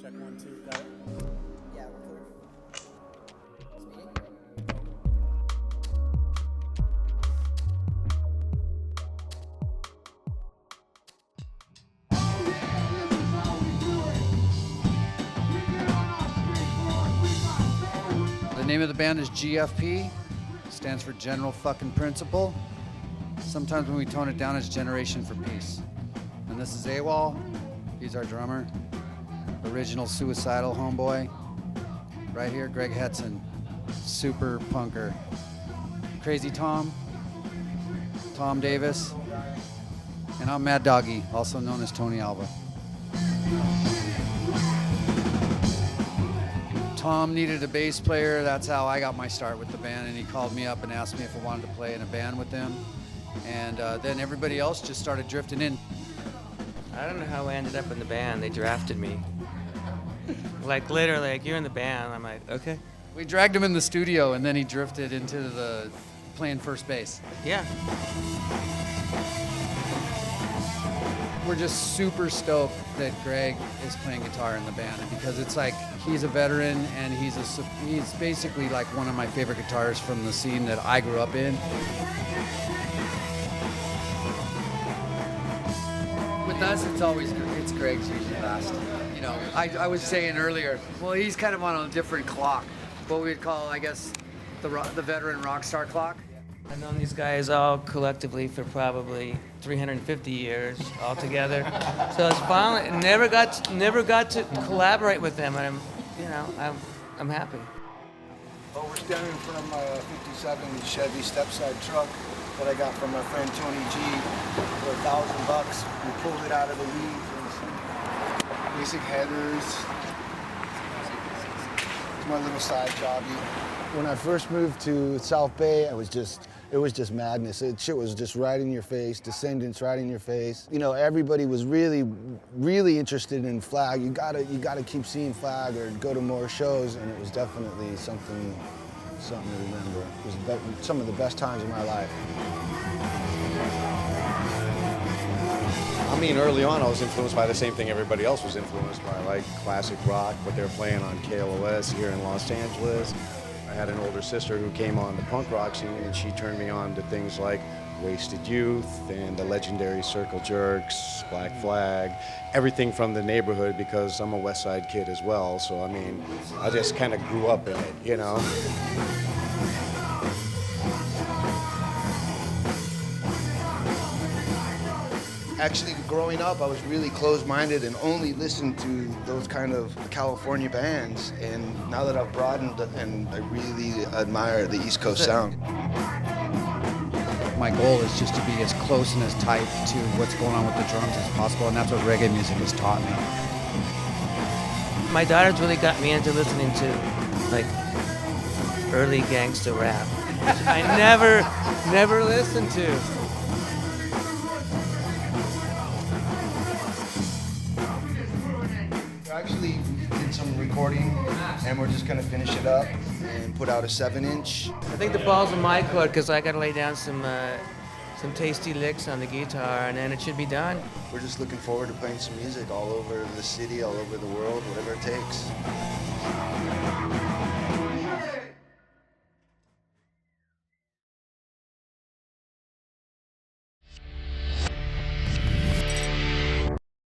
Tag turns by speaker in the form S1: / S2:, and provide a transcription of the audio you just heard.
S1: Check 1, 2, got it?
S2: Yeah, we're clear. This meeting?
S3: The name of the band is GFP, stands for General Fucking Principle. Sometimes when we tone it down, it's Generation for Peace. And this is AWOL, he's our drummer. Original Suicidal homeboy. Right here, Greg Hetson, super punker. Crazy Tom Davis. And I'm Mad Doggy, also known as Tony Alva. Tom needed a bass player. That's how I got my start with the band, and he called me up and asked me if I wanted to play in a band with them. And then everybody else just started drifting in.
S4: I don't know how I ended up in the band. They drafted me. Like literally, like, you're in the band. I'm like, okay.
S3: We dragged him in the studio, and then he drifted into the playing first bass.
S4: Yeah.
S3: We're just super stoked that Greg is playing guitar in the band, because it's like he's a veteran and he's basically like one of my favorite guitarists from the scene that I grew up in. With us, it's Greg's usually last. You know, I was saying earlier, well, he's kind of on a different clock, what we'd call, I guess, the veteran rock star clock.
S4: I've known these guys all collectively for probably 350 years altogether. So it's finally never got to collaborate with them, and I'm happy.
S5: Well, we're standing in front of my 57 Chevy stepside truck that I got from my friend Tony G for $1,000. We pulled it out of the weeds and some basic headers. It's my little side jobby. When I first moved to South Bay, it was just madness. Shit was just right in your face, Descendants right in your face. You know, everybody was really, really interested in Flag. You gotta keep seeing Flag or go to more shows, and it was definitely something to remember. It was some of the best times of my life.
S6: I mean, early on, I was influenced by the same thing everybody else was influenced by, like classic rock, what they were playing on KLOS here in Los Angeles. I had an older sister who came on the punk rock scene, and she turned me on to things like Wasted Youth and the legendary Circle Jerks, Black Flag, everything from the neighborhood, because I'm a West Side kid as well. So, I mean, I just kind of grew up in it, you know?
S5: Actually, growing up, I was really closed-minded and only listened to those kind of California bands. And now that I've broadened, and I really admire the East Coast sound.
S3: My goal is just to be as close and as tight to what's going on with the drums as possible, and that's what reggae music has taught me.
S4: My daughter's really got me into listening to like early gangster rap, which I never listened to.
S5: Actually did some recording, and we're just gonna finish it up and put out a 7-inch.
S4: I think the ball's in my court because I got to lay down some tasty licks on the guitar, and then it should be done.
S5: We're just looking forward to playing some music all over the city, all over the world, whatever it takes.